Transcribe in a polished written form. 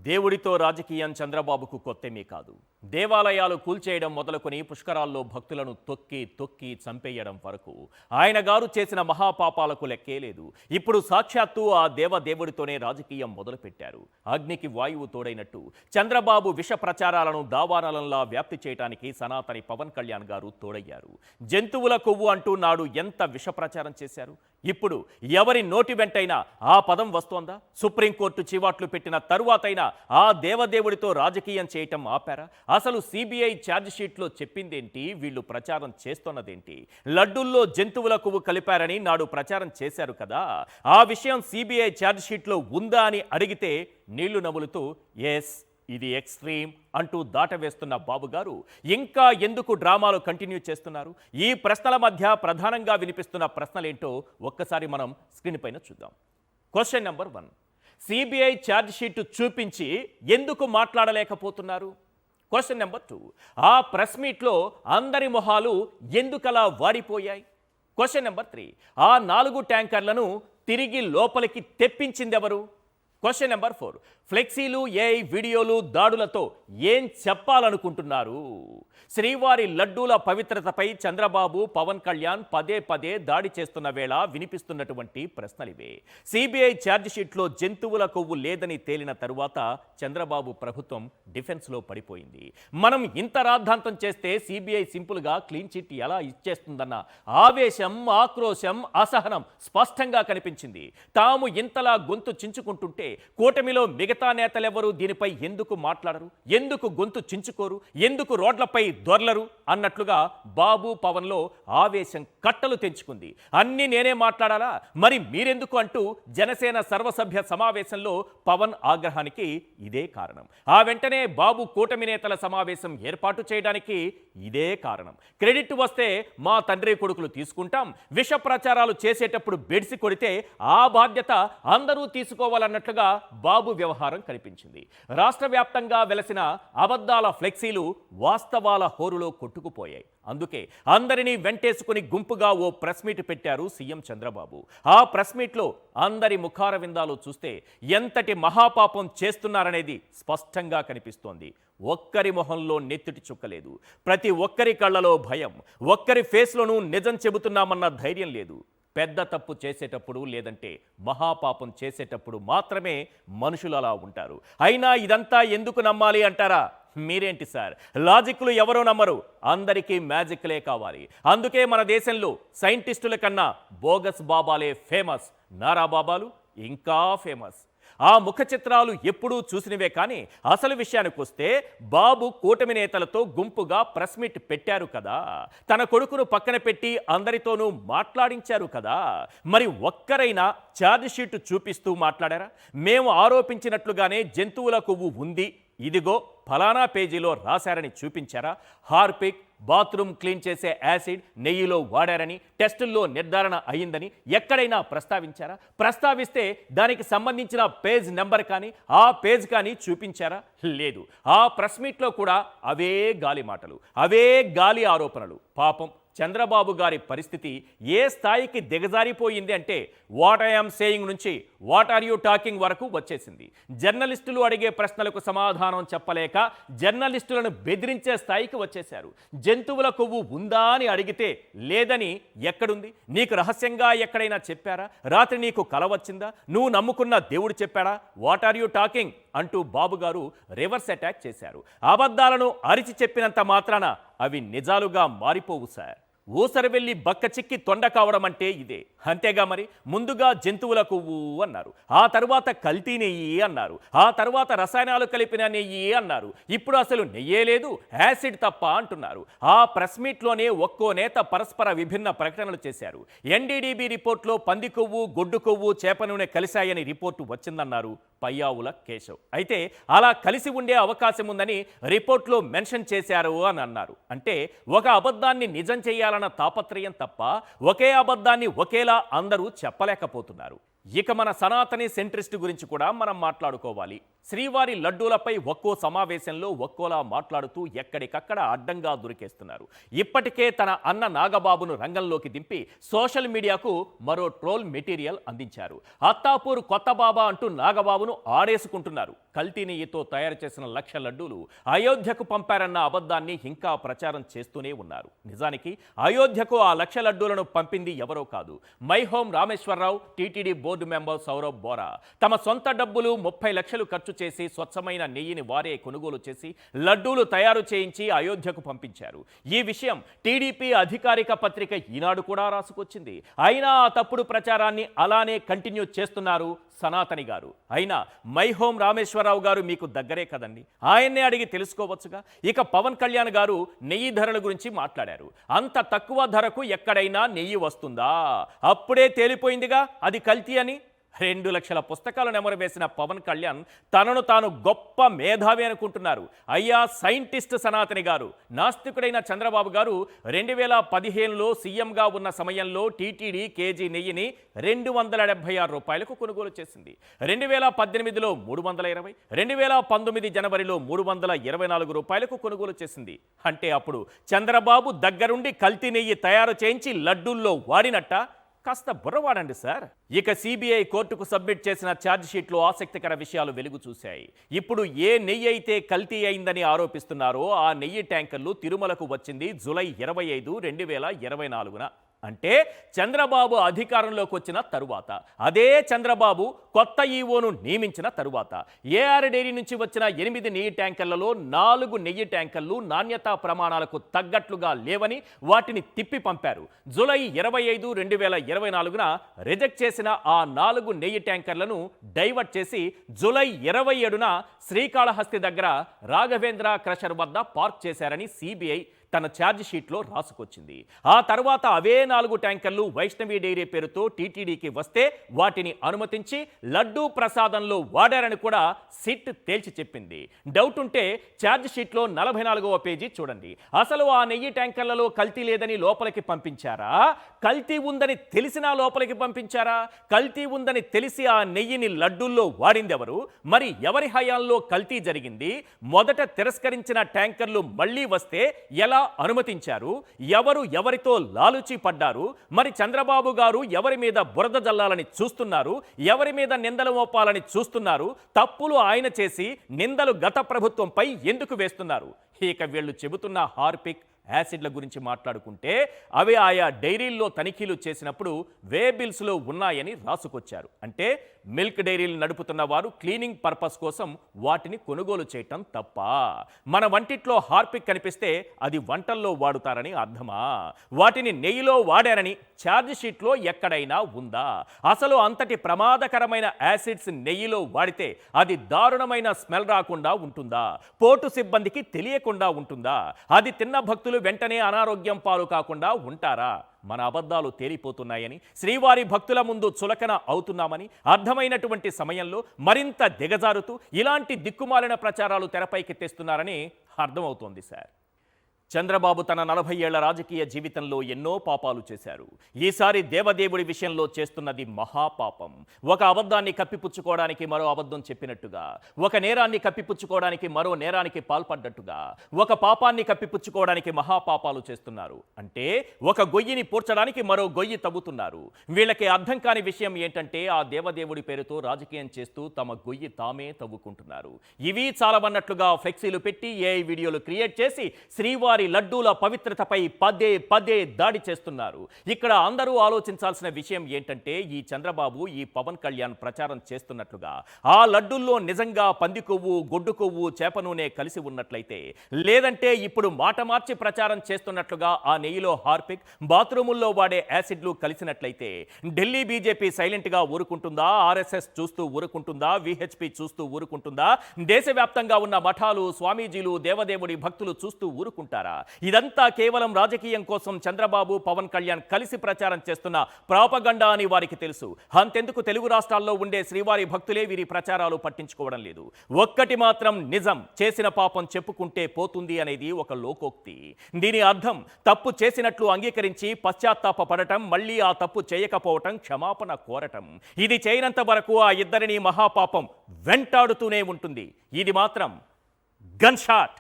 దేవుడితో రాజకీయం చంద్రబాబుకు కొత్తేమీ కాదు. దేవాలయాలు కూల్చేయడం మొదలుకొని పుష్కరాల్లో భక్తులను తొక్కి తొక్కి చంపేయడం వరకు ఆయన గారు చేసిన మహాపాపాలకు లెక్కే లేదు. ఇప్పుడు సాక్షాత్తు ఆ దేవదేవుడితోనే రాజకీయం మొదలుపెట్టారు. అగ్నికి వాయువు తోడైనట్టు చంద్రబాబు విష ప్రచారాలను దావానలంలా వ్యాప్తి చేయడానికి సనాతని పవన్ కళ్యాణ్ గారు తోడయ్యారు. జంతువుల కొవ్వు అంటూ నాడు ఎంత విష ప్రచారం చేశారు. ఇప్పుడు ఎవరి నోటి వెంటైనా ఆ పదం వస్తోందా? సుప్రీంకోర్టు చివాట్లు పెట్టిన తరువాతైనా ఆ దేవదేవుడితో రాజకీయం చేయటం ఆపారా? అసలు సిబిఐ ఛార్జ్షీట్లో చెప్పిందేంటి? వీళ్ళు ప్రచారం చేస్తున్నదేంటి? లడ్డూల్లో జంతువుల కొవ్వు కలిపారని నాడు ప్రచారం చేశారు కదా. ఆ విషయం సిబిఐ ఛార్జ్షీట్లో ఉందా అని అడిగితే నీళ్లు నములుతూ ఎస్, ఇది ఎక్స్ట్రీమ్ అంటూ దాటవేస్తున్న బాబు గారు ఇంకా ఎందుకు డ్రామాలు కంటిన్యూ చేస్తున్నారు? ఈ ప్రశ్నల మధ్య ప్రధానంగా వినిపిస్తున్న ప్రశ్నలేంటో ఒక్కసారి మనం స్క్రీన్ పైన చూద్దాం. క్వశ్చన్ నెంబర్ 1, సిబిఐ ఛార్జ్షీట్ చూపించి ఎందుకు మాట్లాడలేకపోతున్నారు? క్వశ్చన్ నెంబర్ 2, ఆ ప్రెస్ మీట్లో అందరి మొహాలు ఎందుకలా వాడిపోయాయి? క్వశ్చన్ నెంబర్ 3, ఆ 4 ట్యాంకర్లను తిరిగి లోపలికి తెప్పించిందెవరు? క్వశ్చన్ నెంబర్ 4, ఫ్లెక్సీలు, ఏఐ వీడియోలు, దాడులతో ఏం చెప్పాలనుకుంటున్నారు? శ్రీవారి లడ్డూల పవిత్రతపై చంద్రబాబు, పవన్ కళ్యాణ్ పదే పదే దాడి చేస్తున్న వేళ వినిపిస్తున్నటువంటి ప్రశ్నలివే. సిబిఐ ఛార్జ్షీట్లో జంతువుల కొవ్వు లేదని తేలిన తరువాత చంద్రబాబు ప్రభుత్వం డిఫెన్స్లో పడిపోయింది. మనం ఇంత రాద్ధాంతం చేస్తే సిబిఐ సింపుల్గా క్లీన్ చిట్ ఎలా ఇచ్చేస్తుందన్న ఆవేశం, ఆక్రోశం, అసహనం స్పష్టంగా కనిపించింది. తాము ఇంతలా గొంతు చించుకుంటుంటే కూటమిలో మిగతా నేతలెవరూ దీనిపై ఎందుకు మాట్లాడరు? ఎందుకు గొంతు చించుకోరు? ఎందుకు రోడ్లపై దొర్లరు అన్నట్లుగా బాబు, పవన్లో ఆవేశం కట్టలు తెంచుకుంది. అన్నీ నేనే మాట్లాడాలా, మరి మీరెందుకు అంటూ జనసేన సర్వసభ్య సమావేశంలో పవన్ ఆగ్రహానికి ఇదే కారణం. ఆ వెంటనే బాబు కూటమి నేతల సమావేశం ఏర్పాటు చేయడానికి ఇదే కారణం. క్రెడిట్ వస్తే మా తండ్రి కొడుకులు తీసుకుంటాం, విష ప్రచారాలు చేసేటప్పుడు బెడిసి కొడితే ఆ బాధ్యత అందరూ తీసుకోవాలన్నట్లుగా బాబు వ్యవహారం కనిపించింది. రాష్ట్ర వ్యాప్తంగా వెలసిన అబద్ధాల ఫ్లెక్సీలు వాస్తవాల హోరులో కొట్టుకుపోయాయి. అందుకే అందరినీ వెంటేసుకుని గుంపుగా ఓ ప్రెస్ మీట్ పెట్టారు సీఎం చంద్రబాబు. ఆ ప్రెస్ మీట్లో అందరి ముఖార విందాలు చూస్తే ఎంతటి మహాపాపం చేస్తున్నారనేది స్పష్టంగా కనిపిస్తోంది. ఒక్కరి మొహంలో నెత్తుటి చుక్కలేదు. ప్రతి ఒక్కరి కళ్ళలో భయం, ఒక్కరి ఫేస్లోనూ నిజం చెబుతున్నామన్న ధైర్యం లేదు. పెద్ద తప్పు చేసేటప్పుడు, లేదంటే మహాపాపం చేసేటప్పుడు మాత్రమే మనుషులు అలా ఉంటారు. అయినా ఇదంతా ఎందుకు నమ్మాలి అంటారా? మీరేంటి సార్, లాజిక్లు ఎవరో నమ్మరు, అందరికీ మ్యాజిక్లే కావాలి. అందుకే మన దేశంలో సైంటిస్టుల కన్నా బోగస్ బాబాలే ఫేమస్, నారా బాబాలు ఇంకా ఫేమస్. ఆ ముఖ చిత్రాలు ఎప్పుడూ చూసినవే. కానీ అసలు విషయానికి వస్తే బాబు కూటమి నేతలతో గుంపుగా ప్రెస్ మీట్ పెట్టారు కదా, తన కొడుకును పక్కన పెట్టి అందరితోనూ మాట్లాడించారు కదా. మరి ఒక్కరైనా ఛార్జ్షీట్ చూపిస్తూ మాట్లాడారా? మేము ఆరోపించినట్లుగానే జంతువుల కొవ్వు ఉంది, ఇదిగో ఫలానా పేజీలో రాశారని చూపించారా? హార్పిక్, బాత్రూమ్ క్లీన్ చేసే యాసిడ్ నెయ్యిలో వాడారని టెస్టుల్లో నిర్ధారణ అయిందని ఎక్కడైనా ప్రస్తావించారా? ప్రస్తావిస్తే దానికి సంబంధించిన పేజ్ నెంబర్ కానీ ఆ పేజ్ కానీ చూపించారా? లేదు. ఆ ప్రెస్ మీట్లో కూడా అవే గాలి మాటలు, అవే గాలి ఆరోపణలు. పాపం చంద్రబాబు గారి పరిస్థితి ఏ స్థాయికి దిగజారిపోయింది అంటే వాట్ ఐఎమ్ సేయింగ్ నుంచి వాట్ ఆర్ యూ టాకింగ్ వరకు వచ్చేసింది. జర్నలిస్టులు అడిగే ప్రశ్నలకు సమాధానం చెప్పలేక జర్నలిస్టులను బెదిరించే స్థాయికి వచ్చేశారు. జంతువుల కొవ్వు ఉందా అని అడిగితే లేదని ఎక్కడుంది? నీకు రహస్యంగా ఎక్కడైనా చెప్పారా? రాత్రి నీకు కల వచ్చిందా? నువ్వు నమ్ముకున్న దేవుడు చెప్పాడా? వాట్ ఆర్ యూ టాకింగ్ అంటూ బాబు గారు రివర్స్ అటాక్ చేశారు. అబద్ధాలను అరిచి చెప్పినంత మాత్రాన అవి నిజాలుగా మారిపోవు సార్. ఊసరి వెళ్ళి బక్క చిక్కి తొండ కావడం అంటే ఇదే. అంతేగా మరి. ముందుగా జంతువుల కొవ్వు అన్నారు, ఆ తర్వాత కల్తీ నెయ్యి అన్నారు, ఆ తర్వాత రసాయనాలు కలిపిన నెయ్యి అన్నారు, ఇప్పుడు అసలు నెయ్యే లేదు, యాసిడ్ తప్ప అంటున్నారు. ఆ ప్రెస్ మీట్లోనే ఒక్కో నేత పరస్పర విభిన్న ప్రకటనలు చేశారు. ఎన్డీడీబీ రిపోర్ట్లో పంది కొవ్వు, గొడ్డు కొవ్వు, చేప నూనె కలిశాయని రిపోర్టు వచ్చిందన్నారు పయ్యావుల కేశవ్. అయితే అలా కలిసి ఉండే అవకాశం ఉందని రిపోర్ట్లో మెన్షన్ చేశారు అని అన్నారు. అంటే ఒక అబద్ధాన్ని నిజం చేయాలన్న తాపత్రయం తప్ప ఒకే అబద్ధాన్ని ఒకేలా అందరూ చెప్పలేకపోతున్నారు. ఇక మన సనాతని సెంట్రిస్ట్ గురించి కూడా మనం మాట్లాడుకోవాలి. శ్రీవారి లడ్డూలపై ఒక్కో సమావేశంలో ఒక్కోలా మాట్లాడుతూ ఎక్కడికక్కడ అడ్డంగా దొరికేస్తున్నారు. ఇప్పటికే తన అన్న నాగబాబును రంగంలోకి దింపి సోషల్ మీడియాకు మరో ట్రోల్ మెటీరియల్ అందించారు. అత్తాపూర్ కొత్త బాబా అంటూ నాగబాబును ఆడేసుకుంటున్నారు. కల్తీ నెయ్యితో తయారు చేసిన 1,00,000 లడ్డూలు అయోధ్యకు పంపారన్న అబద్ధాన్ని ఇంకా ప్రచారం చేస్తూనే ఉన్నారు. నిజానికి అయోధ్యకు ఆ 1,00,000 లడ్డూలను పంపింది ఎవరో కాదు, my home Rameshwar Rao, TTD board member Saurabh Bora తమ సొంత డబ్బులు 30 లక్షలు ఖర్చు చేసి స్వచ్ఛమైన నెయ్యిని వారే కొనుగోలు చేసి లడ్డూలు తయారు చేయించి అయోధ్యకు పంపించారు. ఈ విషయం టీడీపీ అధికారిక పత్రిక ఈనాడు కూడా రాసుకొచ్చింది. అయినా ఆ తప్పుడు ప్రచారాన్ని అలానే కంటిన్యూ చేస్తున్నారు సనాతని గారు. అయినా మై హోమ్ రామేశ్వరరావు గారు మీకు దగ్గరే కదండి, ఆయన్నే అడిగి తెలుసుకోవచ్చుగా. ఇక పవన్ కళ్యాణ్ గారు నెయ్యి ధరల గురించి మాట్లాడారు. అంత తక్కువ ధరకు ఎక్కడైనా నెయ్యి వస్తుందా? అప్పుడే తేలిపోయిందిగా అది కల్తీ అని. 2 లక్షల పుస్తకాలు నెమరవేసిన పవన్ కళ్యాణ్ తనను తాను గొప్ప మేధావి అనుకుంటున్నారు. అయ్యా సైంటిస్ట్ సనాతని గారు, నాస్తికుడైన చంద్రబాబు గారు 2015లో సీఎంగా ఉన్న సమయంలో టీటీడీ కేజీ నెయ్యిని 276 రూపాయలకు కొనుగోలు చేసింది. 2018లో 320, 2019 జనవరిలో 324 రూపాయలకు కొనుగోలు చేసింది. అంటే అప్పుడు చంద్రబాబు దగ్గరుండి కల్తీ నెయ్యి తయారు చేయించి లడ్డూల్లో వాడినట్ట? కాస్త బుర్రవాడండి సార్. ఇక సిబిఐ కోర్టుకు సబ్మిట్ చేసిన ఛార్జ్షీట్లో ఆసక్తికర విషయాలు వెలుగు చూశాయి. ఇప్పుడు ఏ నెయ్యి అయితే కల్తీ అయిందని ఆరోపిస్తున్నారో ఆ నెయ్యి ట్యాంకర్లు తిరుమలకు వచ్చింది జూలై 25, 2024న. అంటే చంద్రబాబు అధికారంలోకి వచ్చిన తరువాత, అదే చంద్రబాబు కొత్త ఈవోను నియమించిన తరువాత ఏఆర్ డైరీ నుంచి వచ్చిన 8 నెయ్యి ట్యాంకర్లలో 4 నెయ్యి ట్యాంకర్లు నాణ్యతా ప్రమాణాలకు తగ్గట్లుగా లేవని వాటిని తిప్పి పంపారు. జూలై 25, 2024న రిజెక్ట్ చేసిన ఆ 4 నెయ్యి ట్యాంకర్లను డైవర్ట్ చేసి జూలై 27న శ్రీకాళహస్తి దగ్గర రాఘవేంద్ర క్రషర్ వద్ద పార్క్ చేశారని సిబిఐ తన ఛార్జ్ షీట్లో రాసుకొచ్చింది. ఆ తర్వాత అవే 4 ట్యాంకర్లు వైష్ణవి డైరీ పేరుతో టీటీడీకి వస్తే వాటిని అనుమతించి లడ్డూ ప్రసాదంలో వాడారని కూడా సిట్ తేల్చి చెప్పింది. డౌట్ ఉంటే ఛార్జ్ షీట్లో 44వ పేజీ చూడండి. అసలు ఆ నెయ్యి ట్యాంకర్లలో కల్తీ లేదని లోపలికి పంపించారా? కల్తీ ఉందని తెలిసినా లోపలికి పంపించారా? కల్తీ ఉందని తెలిసి ఆ నెయ్యిని లడ్డూల్లో వాడిందెవరు? మరి ఎవరి హయాంలో కల్తీ జరిగింది? మొదట తిరస్కరించిన ట్యాంకర్లు మళ్లీ వస్తే ఎలా అనుమతించారు? ఎవరు ఎవరితో లాలుచి పడ్డారు? మరి చంద్రబాబు గారు ఎవరి మీద బురద జల్లాలని చూస్తున్నారు? ఎవరి మీద నిందలు మోపాలని చూస్తున్నారు? తప్పులు ఆయన చేసి నిందలు గత ప్రభుత్వంపై ఎందుకు వేస్తున్నారు? ఇక వీళ్ళు చెబుతున్న హార్పిక్, యాసిడ్ల గురించి మాట్లాడుకుంటే అవి ఆయా డైరీల్లో తనిఖీలు చేసినప్పుడు వే బిల్స్లో ఉన్నాయని రాసుకొచ్చారు. అంటే మిల్క్ డైరీలు నడుపుతున్న వారు క్లీనింగ్ పర్పస్ కోసం వాటిని కొనుగోలు చేయటం తప్ప? మన వంటిట్లో హార్పిక్ కనిపిస్తే అది వంటల్లో వాడుతారని అర్థమా? వాటిని నెయ్యిలో వాడారని ఛార్జ్ షీట్లో ఎక్కడైనా ఉందా? అసలు అంతటి ప్రమాదకరమైన యాసిడ్స్ నెయ్యిలో వాడితే అది దారుణమైన స్మెల్ రాకుండా ఉంటుందా? పోర్టు సిబ్బందికి తెలియకుండా ఉంటుందా? అది తిన్న భక్తులు వెంటనే అనారోగ్యం పాలు కాకుండా ఉంటారా? మన అబద్ధాలు తేలిపోతున్నాయని, శ్రీవారి భక్తుల ముందు చులకన అవుతున్నామని అర్థమైనటువంటి సమయంలో మరింత దిగజారుతూ ఇలాంటి దిక్కుమాలిన ప్రచారాలు తెరపైకి తెస్తున్నారని అర్థమవుతోంది సార్. చంద్రబాబు తన 40 ఏళ్ల రాజకీయ జీవితంలో ఎన్నో పాపాలు చేశారు. ఈసారి దేవదేవుడి విషయంలో చేస్తున్నది మహాపాపం. ఒక అబద్ధాన్ని కప్పిపుచ్చుకోవడానికి మరో అబద్ధం చెప్పినట్టుగా, ఒక నేరాన్ని కప్పిపుచ్చుకోవడానికి మరో నేరానికి పాల్పడ్డట్టుగా, ఒక పాపాన్ని కప్పిపుచ్చుకోవడానికి మహాపాపాలు చేస్తున్నారు. అంటే ఒక గొయ్యిని పూడ్చడానికి మరో గొయ్యి తవ్వుతున్నారు. వీళ్ళకి అర్థం కాని విషయం ఏంటంటే ఆ దేవదేవుడి పేరుతో రాజకీయం చేస్తూ తమ గొయ్యి తామే తవ్వుకుంటున్నారు. ఇవి చాలవన్నట్లుగా ఫ్లెక్సీలు పెట్టి ఏఐ వీడియోలు క్రియేట్ చేసి శ్రీవారి లడ్డూల పవిత్రతపై పదే పదే దాడి చేస్తున్నారు. ఇక్కడ అందరూ ఆలోచించాల్సిన విషయం ఏంటంటే ఈ చంద్రబాబు, ఈ పవన్ కళ్యాణ్ ప్రచారం చేస్తున్నట్లుగా ఆ లడ్డూల్లో నిజంగా పంది కొవ్వు, గొడ్డు కొవ్వు, చేప నూనె కలిసి ఉన్నట్లయితే, లేదంటే ఇప్పుడు మాట మార్చి ప్రచారం చేస్తున్నట్లుగా ఆ నెయ్యిలో హార్పిక్, బాత్రూముల్లో వాడే యాసిడ్లు కలిసినట్లయితే ఢిల్లీ బీజేపీ సైలెంట్గా ఊరుకుంటుందా? ఆర్ఎస్ఎస్ చూస్తూ ఊరుకుంటుందా? విహెచ్పి చూస్తూ ఊరుకుంటుందా? దేశవ్యాప్తంగా ఉన్న మఠాలు, స్వామీజీలు, దేవదేవుడి భక్తులు చూస్తూ ఊరుకుంటారా? మిత్రులారా, ఇదంతా కేవలం రాజకీయం కోసం చంద్రబాబు పవన్ కళ్యాణ్ కలిసి ప్రచారం చేస్తున్న ప్రాపగండా అని వారికి తెలుసు. అంతెందుకు తెలుగు రాష్ట్రాల్లో ఉండే శ్రీవారి భక్తులే వీరి ప్రచారాలు పట్టించుకోవడం లేదు. ఒక్కటి మాత్రం నిజం, చేసిన పాపం చెప్పుకుంటే పోతుంది అనేది ఒక లోకోక్తి. దీని అర్థం తప్పు చేసినట్లు అంగీకరించి పశ్చాత్తాప పడటం, మళ్ళీ ఆ తప్పు చేయకపోవటం, క్షమాపణ కోరటం. ఇది చేయనంత వరకు ఆ ఇద్దరిని మహాపాపం వెంటాడుతూనే ఉంటుంది. ఇది మాత్రం గన్ షాట్.